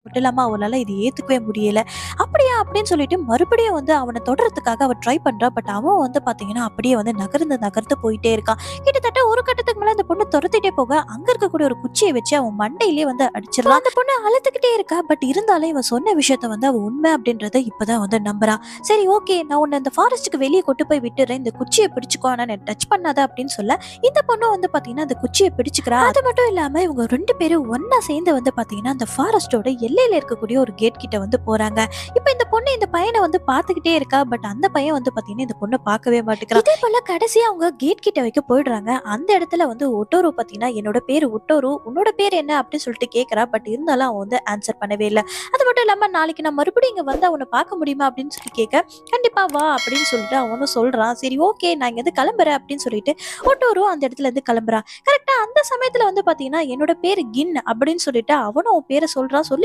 மட்டும் இல்லாம அவளால இது ஏத்துக்கவே முடியல. அப்படியா அப்படின்னு சொல்லிட்டு மறுபடியும் வந்து அவன தொடர்றதுக்காக அவ ட்ரை பண்றா. பட் அவன் வந்து பாத்தீங்கன்னா, அப்படியே வந்து நகர்ந்து நகர்ந்து போயிட்டே இருக்கான். கிட்டத்தட்ட ஒரு கட்டத்துக்கு மேல அந்த பொண்ணு தொரத்திட்டே போக, அங்க இருக்கக்கூடிய ஒரு குச்சிய வச்சு அவன் மண்டையிலேயே வந்து அடிச்சிடறான். அந்த பொண்ணு அழுதுகிட்டே இருக்கா. பட் இருந்தாலும் இவன் சொன்ன விஷயத்த வந்து அவ உண்மை அப்படின்றத இப்பதான் வந்து நம்புறா. சரி ஓகே, நான் உன்ன இந்த ஃபாரஸ்ட்டுக்கு வெளிய கொண்டு போய் விட்டுர்றேன். இந்த குச்சிய பிடிச்சுக்கோ. ஆனா என்ன டச் பண்ணாத அப்படின்னு சொல்ல, இந்த பொண்ணும் வந்து பாத்தீங்கன்னா, அந்த குச்சிய பிடிச்சுக்கிறா. அது மட்டும் இல்லாம இவங்க 2 பேரும் ஒண்ணா சேர்ந்து வந்து பாத்தீங்கன்னா, அந்த ஃபாரஸ்ட்டோட எல்லையில இருக்கக்கூடிய ஒரு கேட் கிட்ட வந்து போறாங்க. இப்ப இந்த பொண்ணு இந்த பையன வந்து பாத்துக்கிட்டே இருக்கா. பட் அந்த பையன் வந்து பாத்தீங்கன்னா, இந்த பொண்ண பார்க்கவே மாட்டேங்கிறான். இதே போல கடைசியா அவங்க கேட் கிட்ட வைக்க போயிடுறாங்க. அந்த இடத்துல வந்து ஒட்டோரோ பாத்தீங்கன்னா, என்னோட பேரு ஒட்டோரோ, உன்னோட பேர் என்ன அப்படின்னு சொல்லிட்டு கேட்கறா. பட் இருந்தாலும் அவன் வந்து ஆன்சர் பண்ணவே இல்ல. அது மட்டும் இல்லாம நாளைக்கு நான் மறுபடியும் இங்க வந்தா உன்ன பார்க்க முடியுமா அப்படின்னு சொல்லி கேட்க, கண்டிப்பா வா அப்படின்னு சொல்லிட்டு அவனும் சொல்றான். சரி ஓகே, நான் இங்க இருந்து கிளம்புறேன் அப்படின்னு சொல்லிட்டு ஒட்டோரோ அந்த இடத்துல இருந்து கிளம்புறான். கரெக்ட்டா அந்த சமயத்துல வந்து பாத்தீங்கன்னா, என்னோட பேரு கின் அப்படின்னு சொல்லிட்டு அவனும் அவன் பேர சொல்றான். சொல்லி